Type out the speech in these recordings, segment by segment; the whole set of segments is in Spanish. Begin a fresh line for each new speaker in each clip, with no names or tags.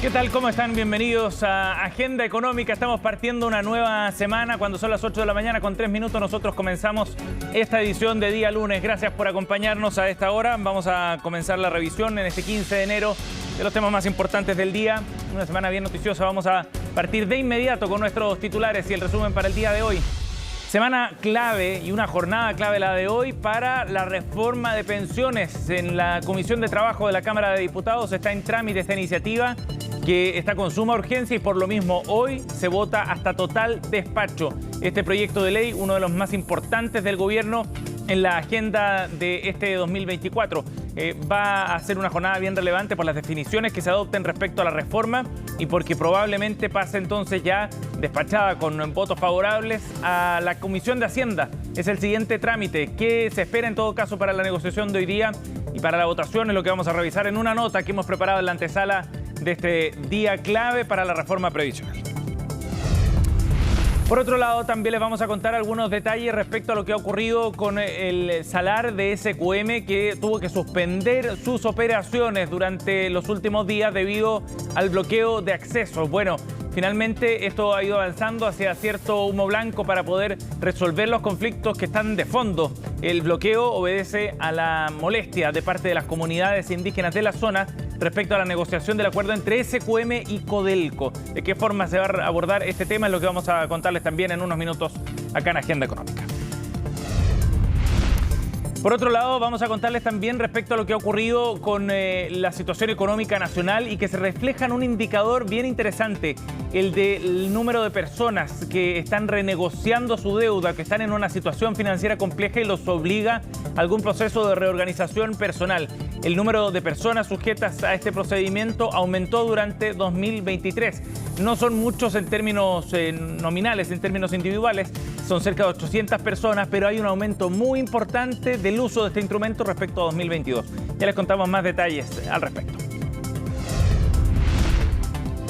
¿Qué tal? ¿Cómo están? Bienvenidos a Agenda Económica. Estamos partiendo una nueva semana. Cuando son las 8 de la mañana con 3 minutos nosotros comenzamos esta edición de día lunes. Gracias por acompañarnos a esta hora. Vamos a comenzar la revisión en este 15 de enero de los temas más importantes del día. Una semana bien noticiosa. Vamos a partir de inmediato con nuestros titulares y el resumen para el día de hoy. Semana clave y una jornada clave la de hoy para la reforma de pensiones. En la Comisión de Trabajo de la Cámara de Diputados está en trámite esta iniciativa que está con suma urgencia y por lo mismo hoy se vota hasta total despacho. Este proyecto de ley, uno de los más importantes del gobierno en la agenda de este 2024. Va a ser una jornada bien relevante por las definiciones que se adopten respecto a la reforma y porque probablemente pase entonces ya despachada con votos favorables a la Comisión de Hacienda. Es el siguiente trámite que se espera en todo caso para la negociación de hoy día y para la votación es lo que vamos a revisar en una nota que hemos preparado en la antesala de este día clave para la reforma previsional. Por otro lado, también les vamos a contar algunos detalles respecto a lo que ha ocurrido con el salar de SQM, que tuvo que suspender sus operaciones durante los últimos días debido al bloqueo de acceso. Bueno, finalmente esto ha ido avanzando hacia cierto humo blanco para poder resolver los conflictos que están de fondo. El bloqueo obedece a la molestia de parte de las comunidades indígenas de la zona respecto a la negociación del acuerdo entre SQM y Codelco. ¿De qué forma se va a abordar este tema? Es lo que vamos a contarles también en unos minutos acá en Agenda Económica. Por otro lado, vamos a contarles también respecto a lo que ha ocurrido con la situación económica nacional y que se refleja en un indicador bien interesante, el del número de personas que están renegociando su deuda, que están en una situación financiera compleja y los obliga a algún proceso de reorganización personal. El número de personas sujetas a este procedimiento aumentó durante 2023. No son muchos en términos nominales, en términos individuales, son cerca de 800 personas, pero hay un aumento muy importante del uso de este instrumento respecto a 2022. Ya les contamos más detalles al respecto.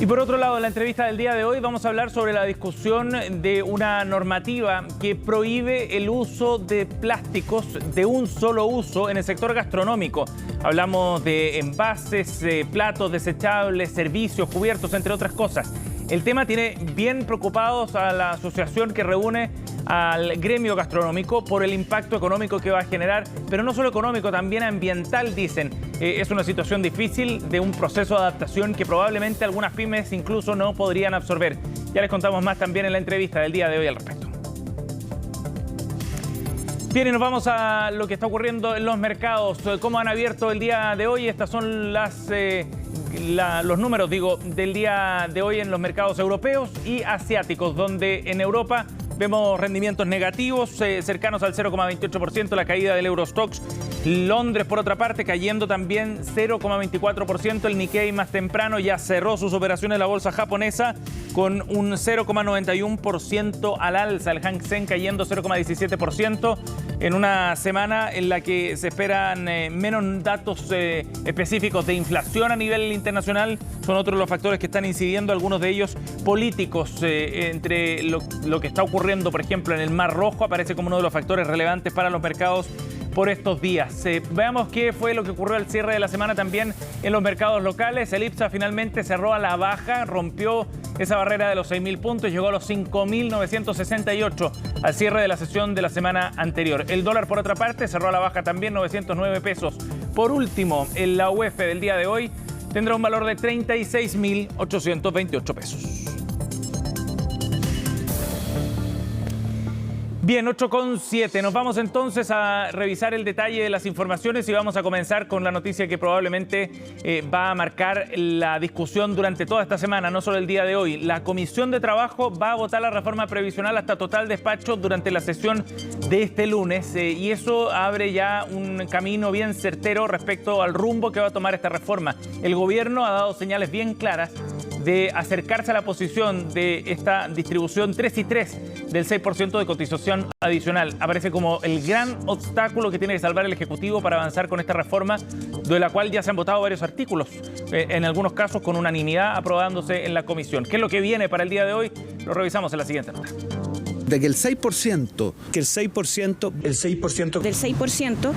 Y por otro lado, en la entrevista del día de hoy vamos a hablar sobre la discusión de una normativa que prohíbe el uso de plásticos de un solo uso en el sector gastronómico. Hablamos de envases, platos desechables, servicios, cubiertos, entre otras cosas. El tema tiene bien preocupados a la asociación que reúne al gremio gastronómico por el impacto económico que va a generar, pero no solo económico, también ambiental, dicen. Es una situación difícil de un proceso de adaptación que probablemente algunas pymes incluso no podrían absorber. Ya les contamos más también en la entrevista del día de hoy al respecto. Bien, y nos vamos a lo que está ocurriendo en los mercados. ¿Cómo han abierto el día de hoy? Estas son los números, del día de hoy en los mercados europeos y asiáticos, donde en Europa vemos rendimientos negativos, cercanos al 0,28%, la caída del Eurostoxx. Londres, por otra parte, cayendo también 0,24%. El Nikkei más temprano ya cerró sus operaciones en la bolsa japonesa con un 0,91% al alza. El Hang Seng cayendo 0,17% en una semana en la que se esperan menos datos específicos de inflación a nivel internacional. Son otros los factores que están incidiendo, algunos de ellos políticos, entre lo que está ocurriendo, por ejemplo, en el Mar Rojo, aparece como uno de los factores relevantes para los mercados por estos días. Veamos qué fue lo que ocurrió al cierre de la semana también en los mercados locales. El IPSA finalmente cerró a la baja, rompió esa barrera de los 6.000 puntos, llegó a los 5.968 al cierre de la sesión de la semana anterior. El dólar, por otra parte, cerró a la baja también, 909 pesos. Por último, en la UF del día de hoy tendrá un valor de 36.828 pesos. Bien, 8,7. Nos vamos entonces a revisar el detalle de las informaciones y vamos a comenzar con la noticia que probablemente va a marcar la discusión durante toda esta semana, no solo el día de hoy. La Comisión de Trabajo va a votar la reforma previsional hasta total despacho durante la sesión de este lunes y eso abre ya un camino bien certero respecto al rumbo que va a tomar esta reforma. El gobierno ha dado señales bien claras de acercarse a la posición de esta distribución 3 y 3 del 6% de cotización adicional. Aparece como el gran obstáculo que tiene que salvar el Ejecutivo para avanzar con esta reforma, de la cual ya se han votado varios artículos, en algunos casos con unanimidad aprobándose en la comisión. ¿Qué es lo que viene para el día de hoy? Lo revisamos en la siguiente nota.
De que el 6%,
del 6%,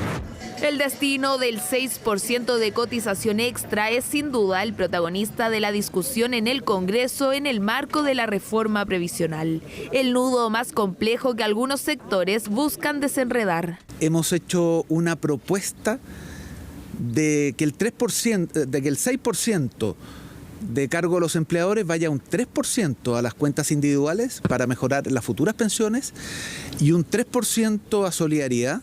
El destino del 6% de cotización extra es sin duda el protagonista de la discusión en el Congreso en el marco de la reforma previsional. El nudo más complejo que algunos sectores buscan desenredar.
Hemos hecho una propuesta de que el 6% de cargo a los empleadores vaya un 3% a las cuentas individuales para mejorar las futuras pensiones y un 3% a solidaridad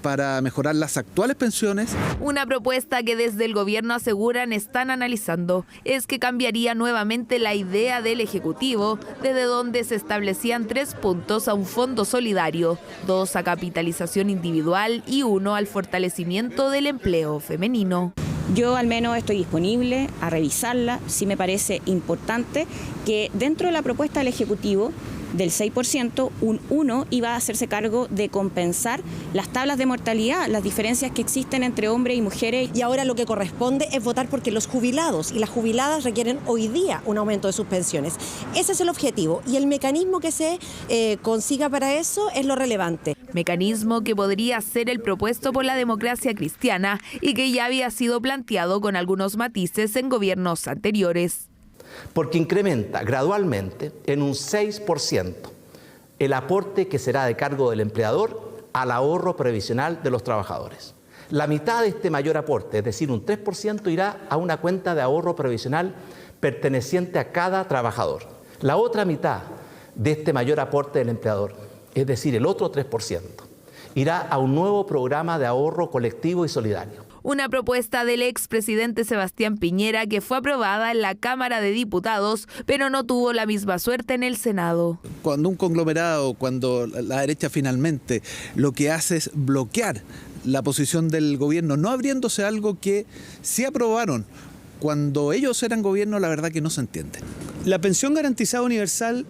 para mejorar las actuales pensiones.
Una propuesta que desde el gobierno aseguran están analizando es que cambiaría nuevamente la idea del Ejecutivo, desde donde se establecían 3 puntos a un fondo solidario, 2 a capitalización individual y 1 al fortalecimiento del empleo femenino.
Yo al menos estoy disponible a revisarla. Sí me parece importante que dentro de la propuesta del Ejecutivo del 6%, un 1 iba a hacerse cargo de compensar las tablas de mortalidad, las diferencias que existen entre hombres y mujeres.
Y ahora lo que corresponde es votar porque los jubilados y las jubiladas requieren hoy día un aumento de sus pensiones. Ese es el objetivo y el mecanismo que se consiga para eso es lo relevante.
Mecanismo que podría ser el propuesto por la Democracia Cristiana y que ya había sido planteado con algunos matices en gobiernos anteriores.
Porque incrementa gradualmente en un 6% el aporte que será de cargo del empleador al ahorro previsional de los trabajadores. La mitad de este mayor aporte, es decir, un 3%, irá a una cuenta de ahorro previsional perteneciente a cada trabajador. La otra mitad de este mayor aporte del empleador, es decir, el otro 3%, irá a un nuevo programa de ahorro colectivo y solidario.
Una propuesta del expresidente Sebastián Piñera que fue aprobada en la Cámara de Diputados, pero no tuvo la misma suerte en el Senado.
Cuando un conglomerado, cuando la derecha finalmente lo que hace es bloquear la posición del gobierno, no abriéndose algo que sí aprobaron cuando ellos eran gobierno, la verdad que no se entiende.
La pensión garantizada universal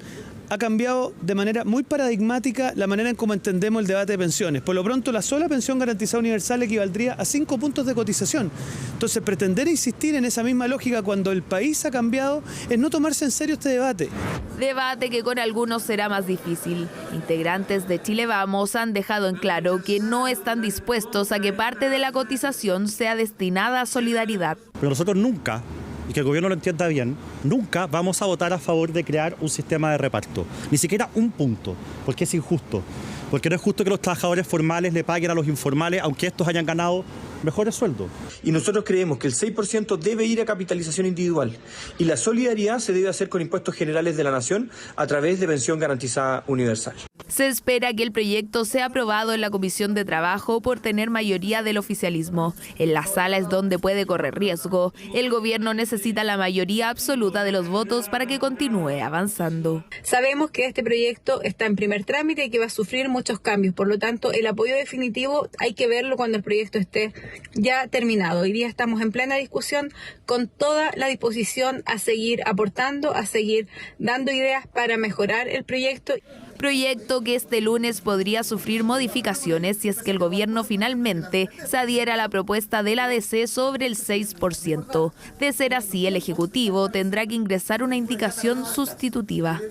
ha cambiado de manera muy paradigmática la manera en cómo entendemos el debate de pensiones. Por lo pronto, la sola pensión garantizada universal equivaldría a 5 puntos de cotización. Entonces, pretender insistir en esa misma lógica cuando el país ha cambiado es no tomarse en serio este debate.
Debate que con algunos será más difícil. Integrantes de Chile Vamos han dejado en claro que no están dispuestos a que parte de la cotización sea destinada a solidaridad.
Pero nosotros nunca, y que el gobierno lo entienda bien, nunca vamos a votar a favor de crear un sistema de reparto. Ni siquiera un punto, porque es injusto. Porque no es justo que los trabajadores formales le paguen a los informales, aunque estos hayan ganado mejores sueldos.
Y nosotros creemos que el 6% debe ir a capitalización individual y la solidaridad se debe hacer con impuestos generales de la nación a través de pensión garantizada universal.
Se espera que el proyecto sea aprobado en la Comisión de Trabajo por tener mayoría del oficialismo. En la sala es donde puede correr riesgo. El gobierno necesita la mayoría absoluta de los votos para que continúe avanzando.
Sabemos que este proyecto está en primer trámite y que va a sufrir muchos cambios. Por lo tanto, el apoyo definitivo hay que verlo cuando el proyecto esté ya terminado. Hoy día estamos en plena discusión con toda la disposición a seguir aportando, a seguir dando ideas para mejorar el proyecto.
Proyecto que este lunes podría sufrir modificaciones si es que el gobierno finalmente se adhiera a la propuesta de la ADC sobre el 6%. De ser así, el Ejecutivo tendrá que ingresar una indicación sustitutiva.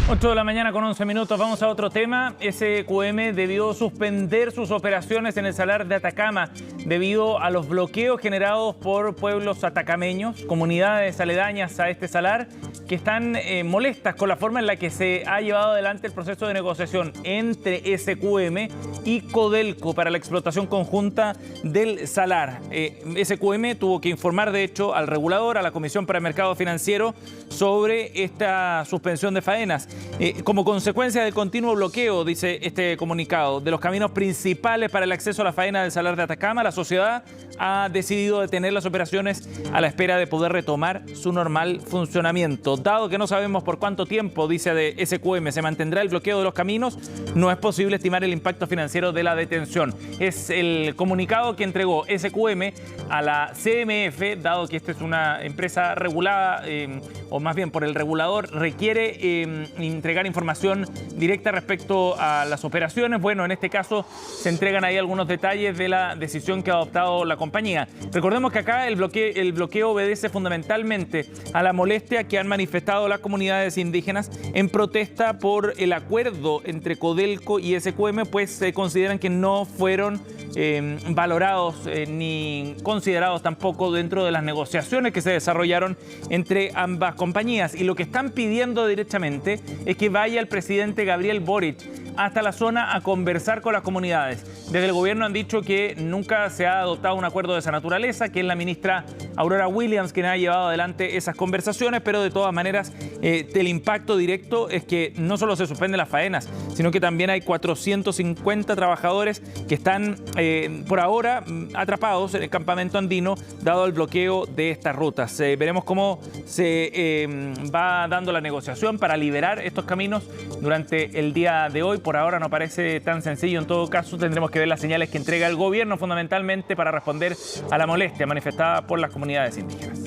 8 de la mañana con 11 minutos, vamos a otro tema. SQM debió suspender sus operaciones en el Salar de Atacama debido a los bloqueos generados por pueblos atacameños, comunidades aledañas a este salar, que están molestas con la forma en la que se ha llevado adelante el proceso de negociación entre SQM y Codelco para la explotación conjunta del salar. SQM tuvo que informar, de hecho, al regulador, a la Comisión para el Mercado Financiero, sobre esta suspensión de faenas. Como consecuencia del continuo bloqueo, dice este comunicado, de los caminos principales para el acceso a la faena del Salar de Atacama, la sociedad ha decidido detener las operaciones a la espera de poder retomar su normal funcionamiento. Dado que no sabemos por cuánto tiempo, dice de SQM, se mantendrá el bloqueo de los caminos, no es posible estimar el impacto financiero de la detención. Es el comunicado que entregó SQM a la CMF, dado que esta es una empresa regulada, o más bien por el regulador, requiere entregar información directa respecto a las operaciones. Bueno, en este caso se entregan ahí algunos detalles de la decisión que ha adoptado la compañía. Recordemos que acá el bloqueo obedece fundamentalmente a la molestia que han manifestado las comunidades indígenas en protesta por el acuerdo entre Codelco y SQM, pues se consideran que no fueron valorados ni considerados tampoco dentro de las negociaciones que se desarrollaron entre ambas compañías. Y lo que están pidiendo directamente es que vaya el presidente Gabriel Boric hasta la zona a conversar con las comunidades. Desde el gobierno han dicho que nunca se ha adoptado un acuerdo de esa naturaleza, que es la ministra Aurora Williams quien ha llevado adelante esas conversaciones, pero de todas maneras el impacto directo es que no solo se suspenden las faenas, sino que también hay 450 trabajadores que están por ahora atrapados en el campamento andino dado el bloqueo de estas rutas. Veremos cómo se va dando la negociación para liberar estos caminos durante el día de hoy. Por ahora no parece tan sencillo. En todo caso, tendremos que ver las señales que entrega el gobierno fundamentalmente para responder a la molestia manifestada por las comunidades indígenas.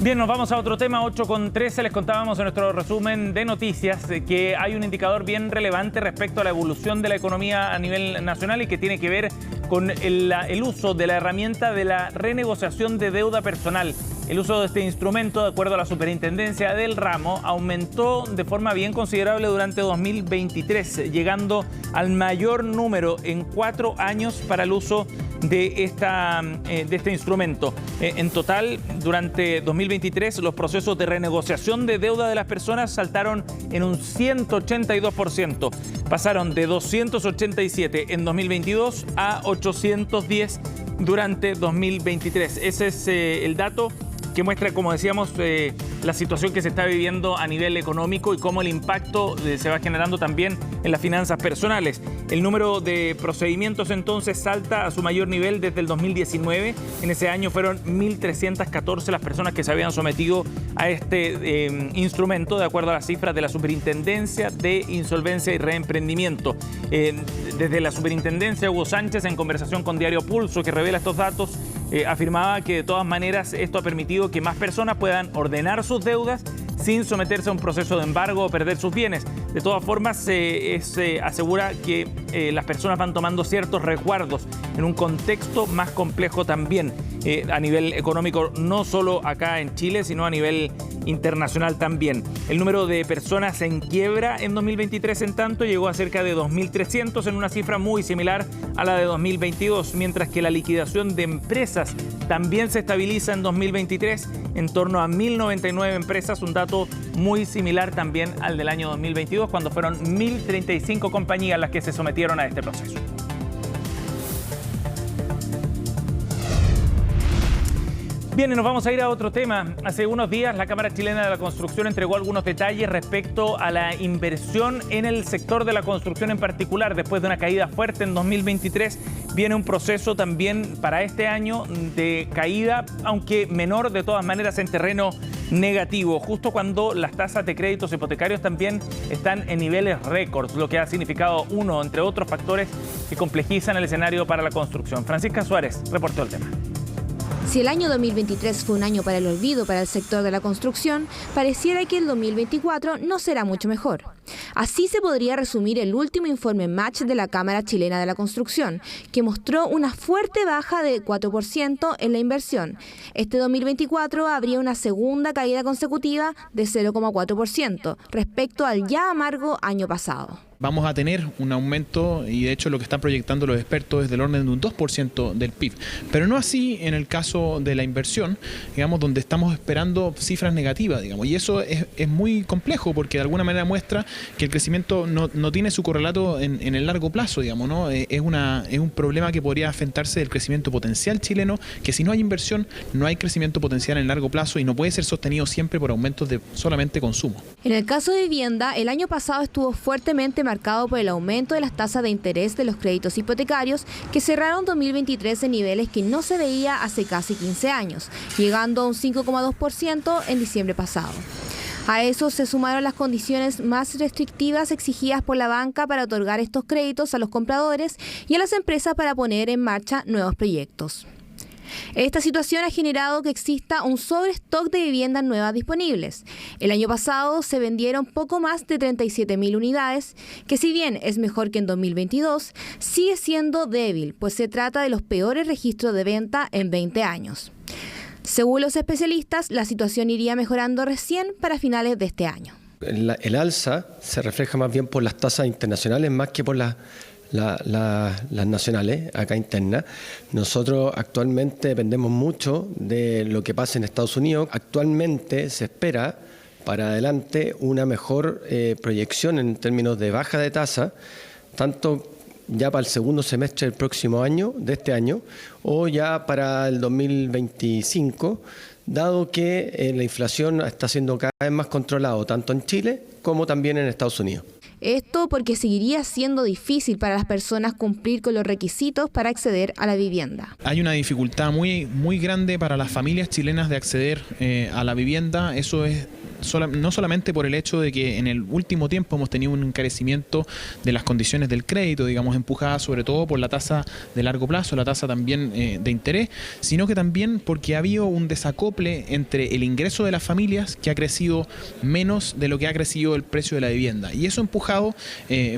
Bien, nos vamos a otro tema, 8:13. Les contábamos en nuestro resumen de noticias que hay un indicador bien relevante respecto a la evolución de la economía a nivel nacional y que tiene que ver con el uso de la herramienta de la renegociación de deuda personal. El uso de este instrumento, de acuerdo a la superintendencia del ramo, aumentó de forma bien considerable durante 2023, llegando al mayor número en 4 años para el uso de este instrumento. En total, durante 2023, los procesos de renegociación de deuda de las personas saltaron en un 182%. Pasaron de 287 en 2022 a 810 durante 2023. Ese es el dato que muestra, como decíamos, la situación que se está viviendo a nivel económico y cómo el impacto se va generando también en las finanzas personales. El número de procedimientos entonces salta a su mayor nivel desde el 2019. En ese año fueron 1.314 las personas que se habían sometido a este instrumento, de acuerdo a las cifras de la Superintendencia de Insolvencia y Reemprendimiento. Desde la Superintendencia, Hugo Sánchez, en conversación con Diario Pulso, que revela estos datos, afirmaba que de todas maneras esto ha permitido que más personas puedan ordenar sus deudas sin someterse a un proceso de embargo o perder sus bienes. De todas formas, se asegura que las personas van tomando ciertos resguardos en un contexto más complejo también a nivel económico, no solo acá en Chile, sino a nivel internacional también. El número de personas en quiebra en 2023, en tanto, llegó a cerca de 2.300, en una cifra muy similar a la de 2022, mientras que la liquidación de empresas también se estabiliza en 2023 en torno a 1.099 empresas, un dato muy similar también al del año 2022, cuando fueron 1.035 compañías las que se sometieron a este proceso. Bien, y nos vamos a ir a otro tema. Hace unos días la Cámara Chilena de la Construcción entregó algunos detalles respecto a la inversión en el sector de la construcción en particular. Después de una caída fuerte en 2023, viene un proceso también para este año de caída, aunque menor de todas maneras en terreno negativo, justo cuando las tasas de créditos hipotecarios también están en niveles récords, lo que ha significado uno, entre otros factores que complejizan el escenario para la construcción. Francisca Suárez reportó el tema.
Si el año 2023 fue un año para el olvido para el sector de la construcción, pareciera que el 2024 no será mucho mejor. Así se podría resumir el último informe Match de la Cámara Chilena de la Construcción, que mostró una fuerte baja de 4% en la inversión. Este 2024 habría una segunda caída consecutiva de 0,4% respecto al ya amargo año pasado.
Vamos a tener un aumento, y de hecho lo que están proyectando los expertos es del orden de un 2% del PIB. Pero no así en el caso de la inversión, digamos, donde estamos esperando cifras negativas, digamos. Y eso es muy complejo porque de alguna manera muestra que el crecimiento no tiene su correlato en el largo plazo, digamos, ¿no? Es un problema que podría afectarse del crecimiento potencial chileno, que si no hay inversión, no hay crecimiento potencial en largo plazo y no puede ser sostenido siempre por aumentos de solamente consumo.
En el caso de vivienda, el año pasado estuvo fuertemente marcado por el aumento de las tasas de interés de los créditos hipotecarios, que cerraron 2023 en niveles que no se veía hace casi 15 años, llegando a un 5,2% en diciembre pasado. A eso se sumaron las condiciones más restrictivas exigidas por la banca para otorgar estos créditos a los compradores y a las empresas para poner en marcha nuevos proyectos. Esta situación ha generado que exista un sobrestock de viviendas nuevas disponibles. El año pasado se vendieron poco más de 37.000 unidades, que si bien es mejor que en 2022, sigue siendo débil, pues se trata de los peores registros de venta en 20 años. Según los especialistas, la situación iría mejorando recién para finales de este año.
El alza se refleja más bien por las tasas internacionales más que por las nacionales, acá internas. Nosotros actualmente dependemos mucho de lo que pasa en Estados Unidos. Actualmente se espera para adelante una mejor proyección en términos de baja de tasa, tanto ya para el segundo semestre del próximo año, de este año, o ya para el 2025, dado que la inflación está siendo cada vez más controlada, tanto en Chile como también en Estados Unidos.
Esto porque seguiría siendo difícil para las personas cumplir con los requisitos para acceder a la vivienda.
Hay una dificultad muy grande para las familias chilenas de acceder a la vivienda. Eso es no solamente por el hecho de que en el último tiempo hemos tenido un encarecimiento de las condiciones del crédito, digamos, empujada sobre todo por la tasa de largo plazo, la tasa también de interés, sino que también porque ha habido un desacople entre el ingreso de las familias, que ha crecido menos de lo que ha crecido el precio de la vivienda. Y eso empujado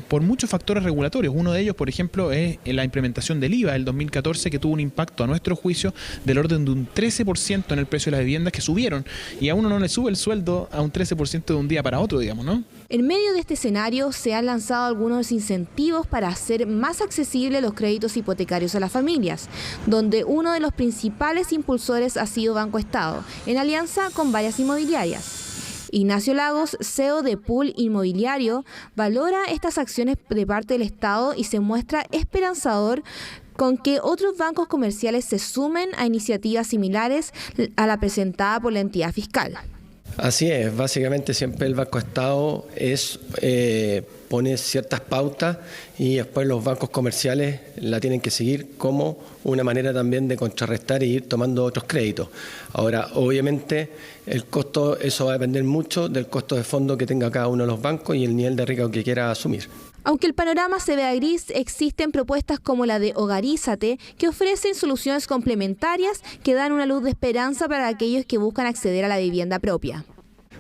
por muchos factores regulatorios. Uno de ellos, por ejemplo, es la implementación del IVA del 2014, que tuvo un impacto, a nuestro juicio, del orden de un 13% en el precio de las viviendas, que subieron. Y a uno no le sube el sueldo a un 13% de un día para otro, digamos, ¿no?
En medio de este escenario se han lanzado algunos incentivos para hacer más accesibles los créditos hipotecarios a las familias, donde uno de los principales impulsores ha sido Banco Estado, en alianza con varias inmobiliarias. Ignacio Lagos, CEO de Pool Inmobiliario, valora estas acciones de parte del Estado y se muestra esperanzador con que otros bancos comerciales se sumen a iniciativas similares a la presentada por la entidad fiscal.
Así es, básicamente siempre el Banco Estado pone ciertas pautas y después los bancos comerciales la tienen que seguir como una manera también de contrarrestar e ir tomando otros créditos. Ahora, obviamente, el costo, eso va a depender mucho del costo de fondo que tenga cada uno de los bancos y el nivel de riesgo que quiera asumir.
Aunque el panorama se vea gris, existen propuestas como la de Hogarízate, que ofrecen soluciones complementarias que dan una luz de esperanza para aquellos que buscan acceder a la vivienda propia.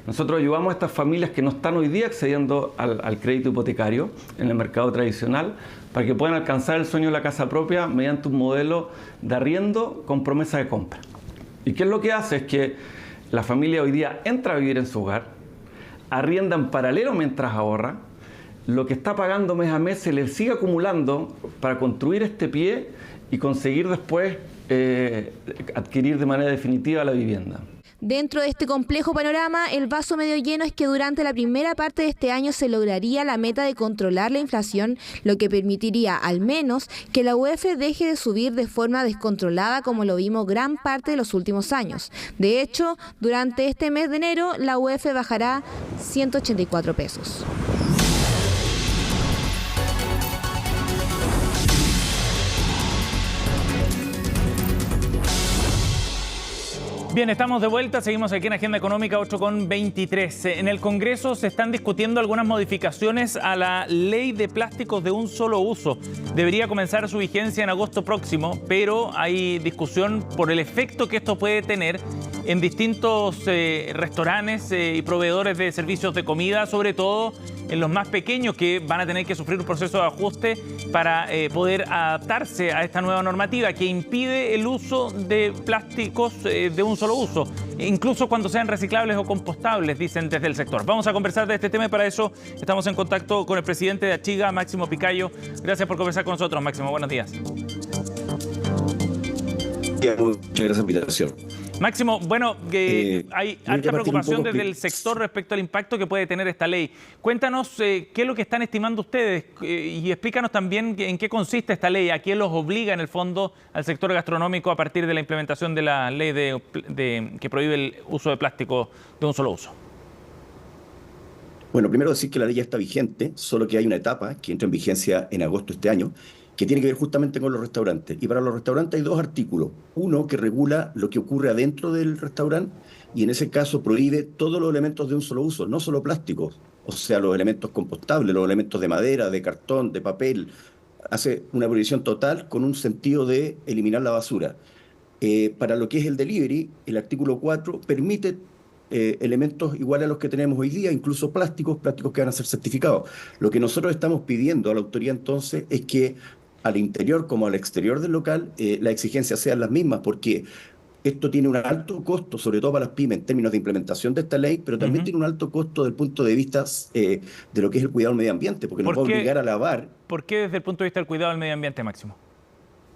Nosotros ayudamos a estas familias que no están hoy día accediendo al crédito hipotecario en el mercado tradicional para que puedan alcanzar el sueño de la casa propia mediante un modelo de arriendo con promesa de compra. ¿Y qué es lo que hace? Es que la familia hoy día entra a vivir en su hogar, arrienda en paralelo mientras ahorra, lo que está pagando mes a mes se le sigue acumulando para construir este pie y conseguir después adquirir de manera definitiva la vivienda.
Dentro de este complejo panorama, el vaso medio lleno es que durante la primera parte de este año se lograría la meta de controlar la inflación, lo que permitiría al menos que la UF deje de subir de forma descontrolada como lo vimos gran parte de los últimos años. De hecho, durante este mes de enero, la UF bajará 184 pesos.
Bien, estamos de vuelta, seguimos aquí en Agenda Económica 8:23. En el Congreso se están discutiendo algunas modificaciones a la Ley de Plásticos de un Solo Uso. Debería comenzar su vigencia en agosto próximo, pero hay discusión por el efecto que esto puede tener en distintos restaurantes y proveedores de servicios de comida, sobre todo en los más pequeños, que van a tener que sufrir un proceso de ajuste para poder adaptarse a esta nueva normativa que impide el uso de plásticos de un solo uso, incluso cuando sean reciclables o compostables, dicen desde el sector. Vamos a conversar de este tema y para eso estamos en contacto con el presidente de Achiga, Máximo Picayo. Gracias por conversar con nosotros, Máximo. Buenos días.
Muchas gracias por la invitación.
Máximo, bueno, hay alta preocupación desde el sector respecto al impacto que puede tener esta ley. Cuéntanos qué es lo que están estimando ustedes y explícanos también en qué consiste esta ley, a quién los obliga en el fondo al sector gastronómico a partir de la implementación de la ley que prohíbe el uso de plástico de un solo uso.
Bueno, primero decir que la ley ya está vigente, solo que hay una etapa que entra en vigencia en agosto de este año, que tiene que ver justamente con los restaurantes. Y para los restaurantes hay dos artículos. Uno que regula lo que ocurre adentro del restaurante y en ese caso prohíbe todos los elementos de un solo uso, no solo plásticos, o sea, los elementos compostables, los elementos de madera, de cartón, de papel. Hace una prohibición total con un sentido de eliminar la basura. Para lo que es el delivery, el artículo 4 permite elementos iguales a los que tenemos hoy día, incluso plásticos que van a ser certificados. Lo que nosotros estamos pidiendo a la autoridad entonces es que al interior como al exterior del local las exigencias sean las mismas, porque esto tiene un alto costo, sobre todo para las pymes en términos de implementación de esta ley, pero también tiene un alto costo desde el punto de vista de lo que es el cuidado del medio ambiente, porque nos va a obligar a lavar.
¿Por qué desde el punto de vista del cuidado del medio ambiente, Máximo?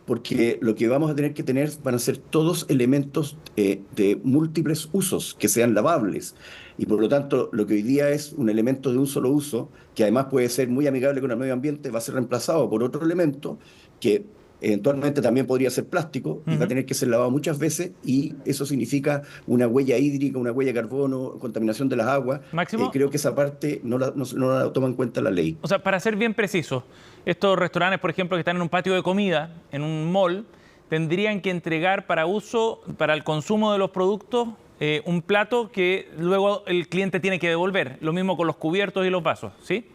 Porque lo que vamos a tener que tener van a ser todos elementos de múltiples usos, que sean lavables. Y por lo tanto, lo que hoy día es un elemento de un solo uso, que además puede ser muy amigable con el medio ambiente, va a ser reemplazado por otro elemento que eventualmente también podría ser plástico y va a tener que ser lavado muchas veces, y eso significa una huella hídrica, una huella de carbono, contaminación de las aguas.
Máximo,
creo que esa parte no la toma en cuenta la ley.
O sea, para ser bien preciso, estos restaurantes, por ejemplo, que están en un patio de comida, en un mall, tendrían que entregar para uso, para el consumo de los productos, un plato que luego el cliente tiene que devolver. Lo mismo con los cubiertos y los vasos, ¿sí?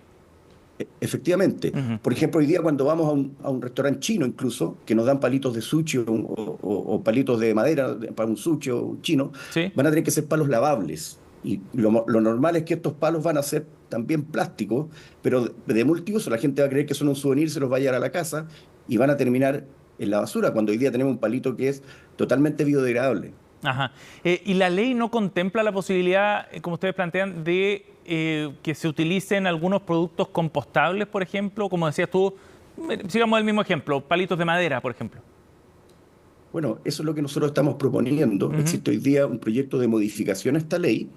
Efectivamente. Por ejemplo, hoy día cuando vamos a un restaurante chino incluso, que nos dan palitos de sushi o palitos de madera para un sushi o un chino, van a tener que ser palos lavables. Y lo normal es que estos palos van a ser también plásticos, pero de multiuso. La gente va a creer que son un souvenir, se los va a llevar a la casa y van a terminar en la basura, cuando hoy día tenemos un palito que es totalmente biodegradable.
Ajá. ¿Y la ley no contempla la posibilidad, como ustedes plantean, de que se utilicen algunos productos compostables, por ejemplo? Como decías tú, sigamos el mismo ejemplo, palitos de madera, por ejemplo.
Bueno, eso es lo que nosotros estamos proponiendo. Existe hoy día un proyecto de modificación a esta ley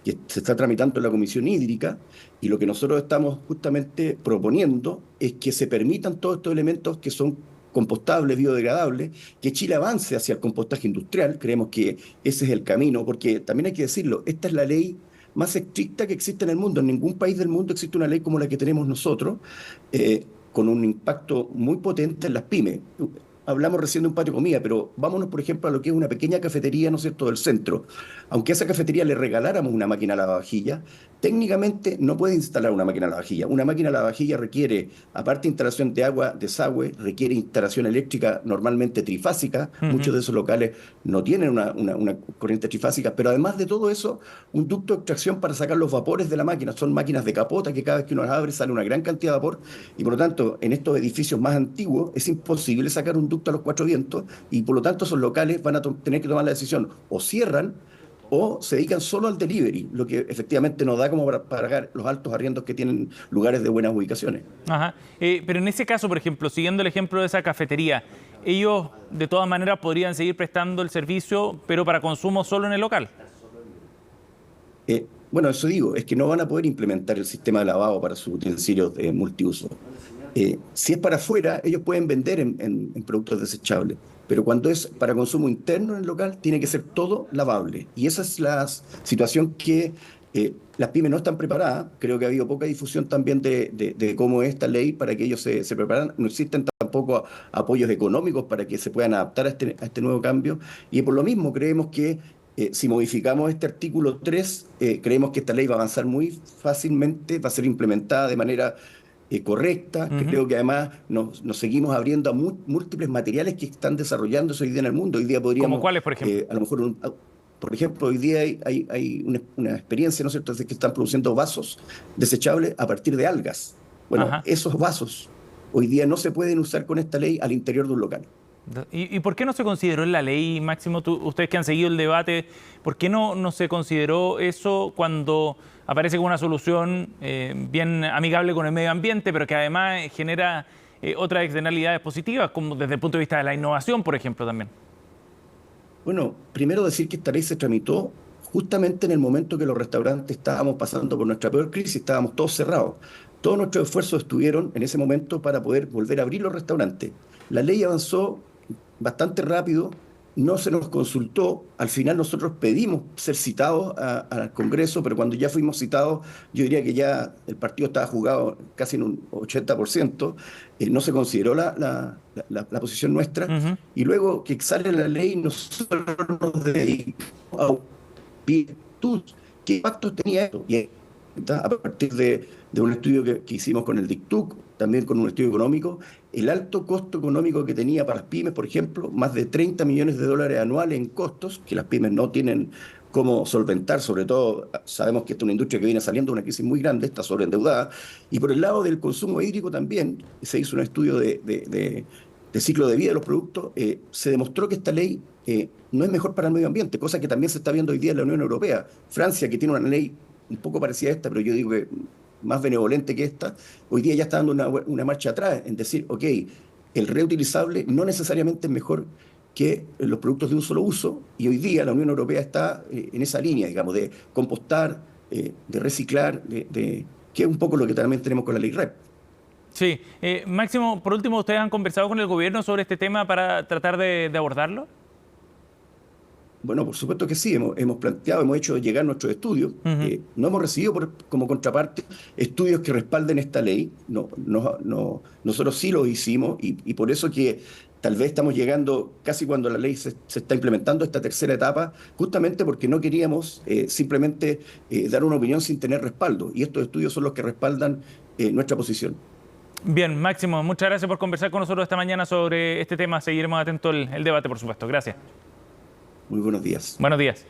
que se está tramitando en la Comisión Hídrica, y lo que nosotros estamos justamente proponiendo es que se permitan todos estos elementos que son compostables, biodegradables, que Chile avance hacia el compostaje industrial. Creemos que ese es el camino, porque también hay que decirlo, esta es la ley más estricta que existe en el mundo. En ningún país del mundo existe una ley como la que tenemos nosotros, con un impacto muy potente en las pymes. Hablamos recién de un patio de comida, pero vámonos, por ejemplo, a lo que es una pequeña cafetería, ¿no es cierto?, del centro. Aunque a esa cafetería le regaláramos una máquina lavavajillas, técnicamente no puede instalar una máquina lavavajillas. Una máquina lavavajillas requiere, aparte de instalación de agua, desagüe, requiere instalación eléctrica normalmente trifásica. Muchos de esos locales no tienen una corriente trifásica, pero además de todo eso, un ducto de extracción para sacar los vapores de la máquina. Son máquinas de capota que cada vez que uno las abre sale una gran cantidad de vapor, y por lo tanto, en estos edificios más antiguos es imposible sacar un ducto a los cuatro vientos, y por lo tanto esos locales van a tener que tomar la decisión: o cierran o se dedican solo al delivery, lo que efectivamente no da como para pagar los altos arriendos que tienen lugares de buenas ubicaciones.
Ajá. Pero en ese caso, por ejemplo, siguiendo el ejemplo de esa cafetería, ellos de todas maneras podrían seguir prestando el servicio, pero para consumo solo en el local.
Bueno, eso digo, es que no van a poder implementar el sistema de lavado para sus utensilios de multiuso. Si es para afuera, ellos pueden vender en productos desechables, pero cuando es para consumo interno en el local, tiene que ser todo lavable. Y esa es la situación que las pymes no están preparadas. Creo que ha habido poca difusión también de cómo es esta ley para que ellos se preparan. No existen tampoco apoyos económicos para que se puedan adaptar a este nuevo cambio. Y por lo mismo creemos que si modificamos este artículo 3, creemos que esta ley va a avanzar muy fácilmente, va a ser implementada de manera correcta. Creo que además nos seguimos abriendo a múltiples materiales que están desarrollándose hoy día en el mundo. Hoy día podríamos...
¿Cómo cuáles, por ejemplo?
A lo mejor, por ejemplo, hoy día hay una experiencia, ¿no es cierto?, de que están produciendo vasos desechables a partir de algas. Bueno, esos vasos hoy día no se pueden usar con esta ley al interior de un local.
¿Y por qué no se consideró en la ley, Máximo, ustedes que han seguido el debate, por qué no se consideró eso cuando aparece como una solución bien amigable con el medio ambiente, pero que además genera otras externalidades positivas, como desde el punto de vista de la innovación, por ejemplo, también?
Bueno, primero decir que esta ley se tramitó justamente en el momento que los restaurantes estábamos pasando por nuestra peor crisis, estábamos todos cerrados. Todos nuestros esfuerzos estuvieron en ese momento para poder volver a abrir los restaurantes. La ley avanzó bastante rápido, no se nos consultó. Al final nosotros pedimos ser citados al Congreso, pero cuando ya fuimos citados, yo diría que ya el partido estaba jugado casi en un 80%, no se consideró la posición nuestra, y luego que sale la ley, nosotros nos dedicamos a virtud. ¿Qué impacto tenía esto? Y a partir de un estudio que hicimos con el DICTUC, también con un estudio económico, el alto costo económico que tenía para las pymes, por ejemplo, más de 30 millones de dólares anuales en costos, que las pymes no tienen cómo solventar, sobre todo sabemos que esta es una industria que viene saliendo de una crisis muy grande, está sobreendeudada, y por el lado del consumo hídrico también se hizo un estudio de ciclo de vida de los productos, se demostró que esta ley no es mejor para el medio ambiente, cosa que también se está viendo hoy día en la Unión Europea. Francia, que tiene una ley un poco parecida a esta, pero yo digo que más benevolente que esta, hoy día ya está dando una marcha atrás, en decir, ok, el reutilizable no necesariamente es mejor que los productos de un solo uso, y hoy día la Unión Europea está en esa línea, digamos, de compostar, de reciclar, que es un poco lo que también tenemos con la ley REP.
Sí. Máximo, por último, ¿ustedes han conversado con el gobierno sobre este tema para tratar de abordarlo?
Bueno, por supuesto que sí, hemos planteado, hemos hecho llegar nuestros estudios. No hemos recibido como contraparte estudios que respalden esta ley. Nosotros sí lo hicimos y por eso que tal vez estamos llegando casi cuando la ley se está implementando esta tercera etapa, justamente porque no queríamos simplemente dar una opinión sin tener respaldo. Y estos estudios son los que respaldan nuestra posición. Bien, Máximo, muchas gracias por conversar con nosotros esta mañana sobre este tema. Seguiremos atentos al debate, por supuesto. Gracias. Muy buenos días. Buenos días.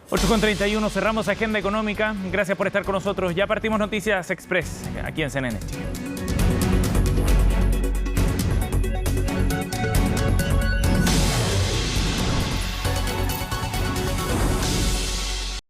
8:31, cerramos Agenda Económica. Gracias por estar con nosotros. Ya partimos Noticias Express aquí en CNN Chile.